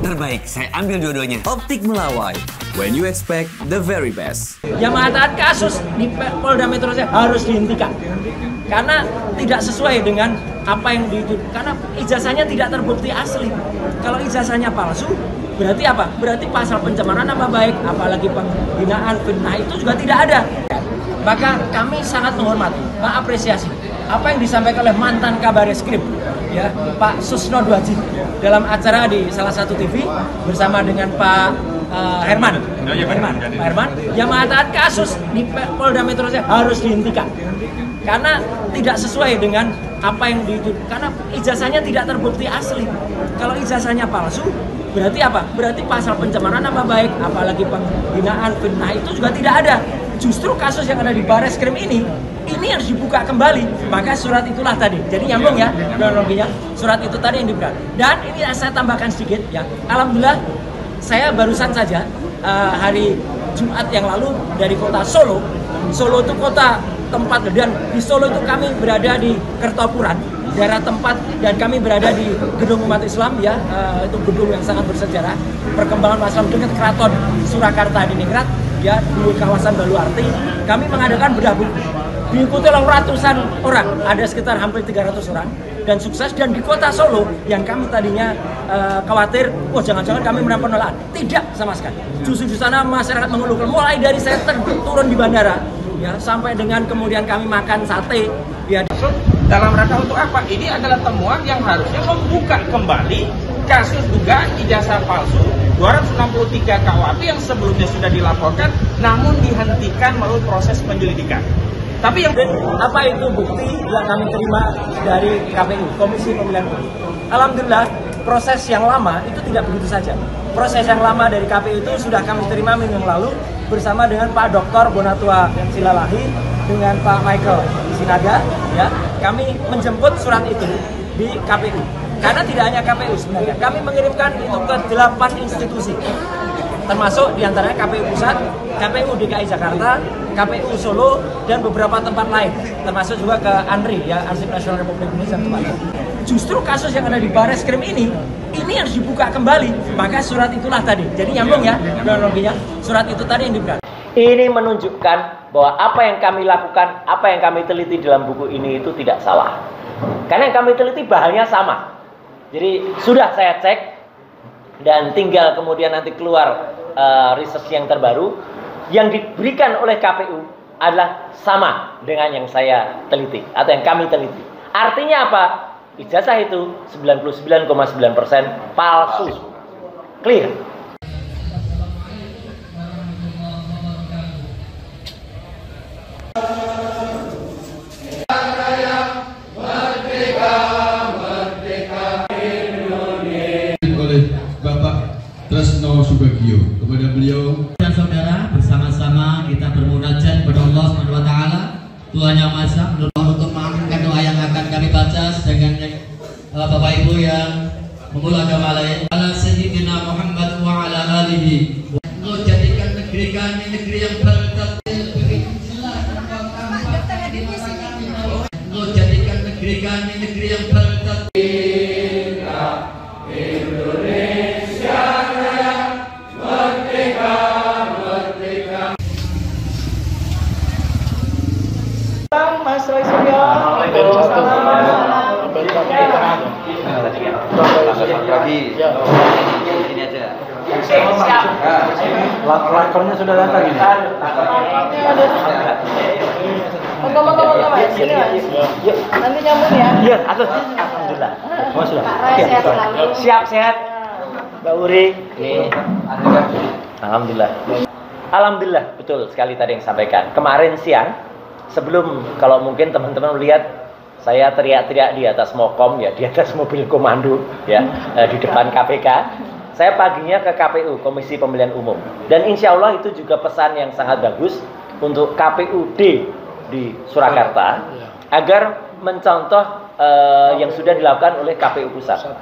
Terbaik, saya ambil dua-duanya. Optik Melawai, when you expect the very best. Yang mengatakan kasus di Polda Metro Jaya harus dihentikan karena tidak sesuai dengan apa yang dituduh. Karena ijazahnya tidak terbukti asli. Kalau ijazahnya palsu, berarti apa? Berarti pasal pencemaran nama baik, apalagi penghinaan, fitnah itu juga tidak ada. Maka kami sangat menghormati, mengapresiasi apa yang disampaikan oleh mantan Kabareskrim, ya, Pak Susno Dwaji dalam acara di salah satu TV bersama dengan Pak Herman, Pak Herman yang mengatakan kasus di Polda Metro Jaya harus dihentikan karena tidak sesuai dengan apa yang dituduh. Karena ijazahnya tidak terbukti asli. Kalau ijazahnya palsu, berarti apa? Berarti pasal pencemaran nama baik, apalagi penghinaan, fitnah itu juga tidak ada. Justru kasus yang ada di Bareskrim ini harus dibuka kembali. Maka surat itulah tadi. Jadi nyambung ya kronologinya. Surat itu tadi yang diberikan. Dan ini saya tambahkan sedikit ya. Alhamdulillah saya barusan saja hari Jumat yang lalu dari kota Solo. Solo itu kota tempat, dan di Solo itu kami berada di Kertopuran, daerah tempat, dan kami berada di gedung umat Islam ya, itu gedung yang sangat bersejarah, perkembangan umat Islam dekat Keraton Surakarta di Ningrat ya, di kawasan Baluarti. Kami mengadakan bedah buku, diikuti oleh ratusan orang, ada sekitar hampir 300 orang, dan sukses. Dan di kota Solo yang kami tadinya khawatir, jangan-jangan kami mendapat penolakan, tidak sama sekali. Justru di sana masyarakat mengeluhkan, mulai dari saya turun di bandara ya, sampai dengan kemudian kami makan sate ya. Dalam rangka untuk apa? Ini adalah temuan yang harusnya membuka kembali kasus dugaan ijazah palsu 263 KUHP yang sebelumnya sudah dilaporkan namun dihentikan melalui proses penyelidikan. Tapi yang apa itu bukti yang kami terima dari KPU, Komisi Pemilihan Umum? Alhamdulillah proses yang lama itu tidak begitu saja. Proses yang lama dari KPU itu sudah kami terima minggu yang lalu bersama dengan Pak Dr. Bonatua Silalahi, dengan Pak Michael Sinaga ya. Kami menjemput surat itu di KPU. Karena tidak hanya KPU sebenarnya, kami mengirimkan itu ke 8 institusi. Termasuk diantaranya KPU Pusat, KPU DKI Jakarta, KPU Solo, dan beberapa tempat lain. Termasuk juga ke ANRI, ya, Arsip Nasional Republik Indonesia tempatnya. Justru kasus yang ada di Bareskrim ini harus dibuka kembali. Maka surat itulah tadi. Jadi nyambung ya kronologinya. Surat itu tadi yang diberikan. Ini menunjukkan bahwa apa yang kami lakukan, apa yang kami teliti dalam buku ini itu tidak salah. Karena yang kami teliti bahannya sama. Jadi sudah saya cek, dan tinggal kemudian nanti keluar research yang terbaru. Yang diberikan oleh KPU adalah sama dengan yang saya teliti atau yang kami teliti. Artinya apa? Ijazah itu 99,9% palsu. Clear. Oleh Bapak Tresno Subagio, kepada beliau dan saudara, bersama-sama kita bermunajat kepada Allah SWT, Tuhan Yang Maha Esa, untuk mengaminkan doa yang akan kami baca sedangkan Bapak Ibu yang memulai agama lain. Ala Sayyidina Muhammad wa ala alihi. Allah jadikan negeri kami negeri yang berkati. Allah jadikan negeri kami negeri yang berkati. Indonesia Raya merdeka, merdeka. Mas Roy Suryo. Ini aja. Siap. Lapornya sudah datang ini. Tunggu, Mas. Sini, Mas. Nanti nyambung ya. Iya, alhamdulillah. Oh, sudah. Sehat selalu. Siap, sehat. Mbak Uri. Nih. Alhamdulillah. Alhamdulillah, betul sekali tadi yang sampaikan. Kemarin siang, sebelum, kalau mungkin teman-teman lihat saya teriak-teriak di atas Mokom ya, di atas mobil komando ya, di depan KPK. Saya paginya ke KPU, Komisi Pemilihan Umum. Dan insya Allah itu juga pesan yang sangat bagus untuk KPUD di Surakarta agar mencontoh yang sudah dilakukan oleh KPU Pusat.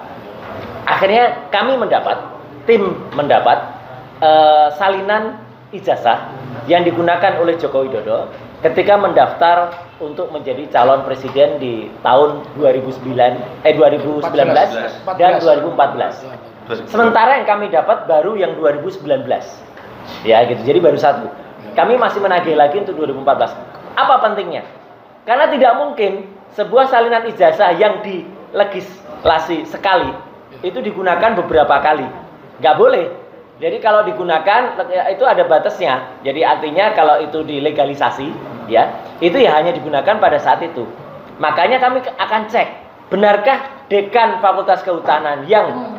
Akhirnya kami mendapat, tim mendapat salinan ijazah yang digunakan oleh Joko Widodo ketika mendaftar untuk menjadi calon presiden di tahun 2019 dan 2014. Sementara yang kami dapat baru yang 2019. Ya gitu, jadi baru 1. Kami masih menagih lagi untuk 2014. Apa pentingnya? Karena tidak mungkin sebuah salinan ijazah yang dilegislasi sekali itu digunakan beberapa kali. Nggak boleh. Jadi kalau digunakan itu ada batasnya. Jadi artinya kalau itu dilegalisasi, ya itu ya hanya digunakan pada saat itu. Makanya kami akan cek, benarkah dekan Fakultas Kehutanan yang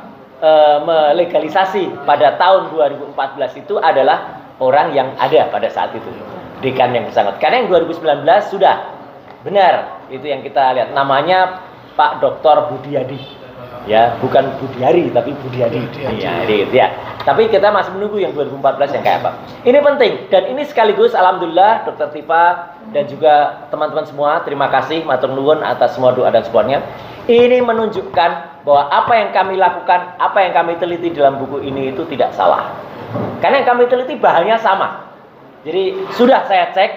melegalisasi pada tahun 2014 itu adalah orang yang ada pada saat itu, dekan yang bersangkutan. Karena yang 2019 sudah benar, itu yang kita lihat, namanya Pak Dr. Budiadi, ya bukan Budiari tapi Budiadi, ya. Tapi kita masih menunggu yang 2014 yang kayak apa. Ini penting dan ini sekaligus alhamdulillah Dr. Tifa dan juga teman-teman semua, terima kasih matur nuwun atas semua doa dan supportnya. Ini menunjukkan bahwa apa yang kami lakukan, apa yang kami teliti dalam buku ini itu tidak salah. Karena yang kami teliti bahannya sama. Jadi sudah saya cek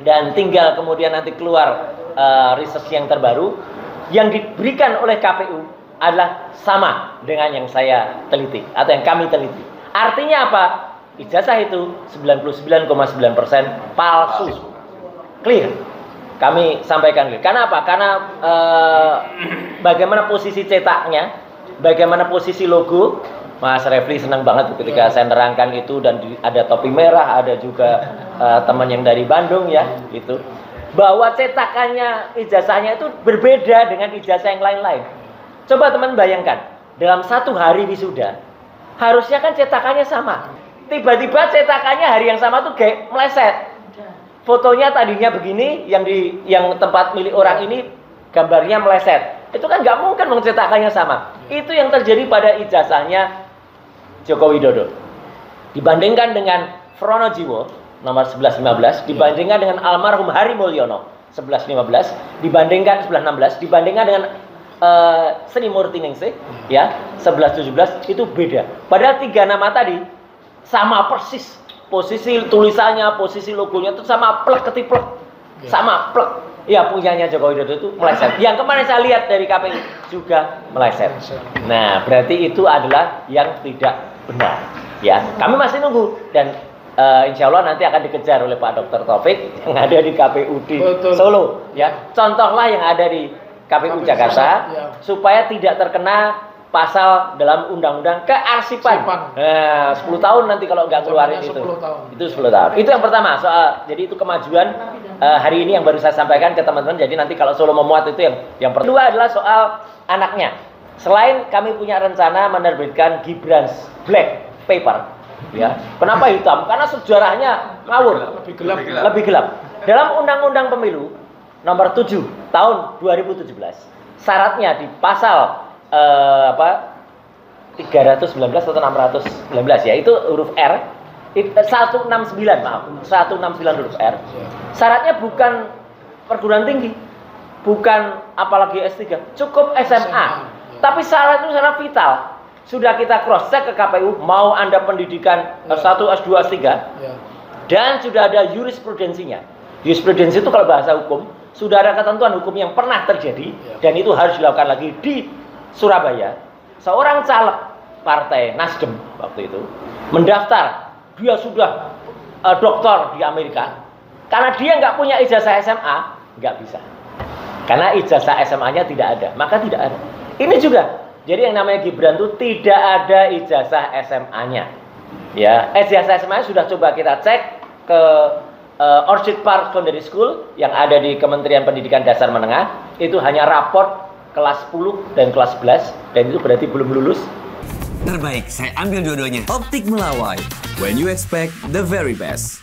dan tinggal kemudian nanti keluar research yang terbaru yang diberikan oleh KPU adalah sama dengan yang saya teliti atau yang kami teliti. Artinya apa? Ijazah itu 99,9% palsu. Clear. Kami sampaikan clear. Karena apa? Karena bagaimana posisi cetaknya, bagaimana posisi logo. Mas Refli senang banget ketika saya nerangkan itu dan ada topi merah, ada juga teman yang dari Bandung ya, itu. Bahwa cetakannya, ijazahnya itu berbeda dengan ijazah yang lain-lain. Coba teman bayangkan, dalam 1 hari wisuda, harusnya kan cetakannya sama. Tiba-tiba cetakannya hari yang sama tuh kayak meleset. Fotonya tadinya begini, yang tempat milik orang ini gambarnya meleset. Itu kan nggak mungkin mencetakannya sama. Itu yang terjadi pada ijazahnya Joko Widodo. Dibandingkan dengan Fronojiwo nomor 1115, dibandingkan dengan almarhum Hari Mulyono 1115, dibandingkan 1116, dibandingkan dengan Sri Murti Ningsih ya 1117, itu beda. Padahal 3 nama tadi sama persis, posisi tulisannya, posisi logonya itu sama plek ketiplek, sama plek. Ya punyanya Joko Widodo itu meleset. Yang kemarin saya lihat dari KPU juga meleset. Nah berarti itu adalah yang tidak benar. Ya kami masih nunggu dan insya Allah nanti akan dikejar oleh Pak Dr. Taufik yang ada di KPU di Solo. Ya contohlah yang ada di KPU Jakarta supaya tidak terkena pasal dalam undang-undang kearsipan. 10 tahun nanti kalau nggak keluarin itu. Itu 10 tahun. Itu yang pertama soal. Jadi itu kemajuan hari ini yang baru saya sampaikan ke teman-teman. Jadi nanti kalau Solo memuat itu yang kedua adalah soal anaknya. Selain kami punya rencana menerbitkan Gibran's Black Paper, ya. Kenapa hitam? Karena sejarahnya ngawur, lebih gelap. Dalam Undang-Undang Pemilu nomor 7 tahun 2017, syaratnya di pasal 319 atau 619 ya, itu huruf R 169, maaf 169 huruf R. Syaratnya bukan perguruan tinggi, bukan apalagi S3, cukup SMA. Tapi syarat itu syarat vital. Sudah kita cross check ke KPU, mau Anda pendidikan S1, S2, S3, dan sudah ada jurisprudensinya. Jurisprudensi itu kalau bahasa hukum, sudah ada ketentuan hukum yang pernah terjadi dan itu harus dilakukan lagi di Surabaya. Seorang caleg partai Nasdem waktu itu mendaftar, dia sudah doktor di Amerika, karena dia nggak punya ijazah SMA, nggak bisa. Karena ijazah SMA-nya tidak ada, maka tidak ada. Ini juga, jadi yang namanya Gibran itu tidak ada ijazah SMA-nya. Ya, ijazah SMA sudah coba kita cek ke Orchid Park Secondary School yang ada di Kementerian Pendidikan Dasar Menengah, itu hanya raport kelas 10 dan kelas 11, dan itu berarti belum lulus. Terbaik, saya ambil dua-duanya. Optik Melawai, when you expect the very best.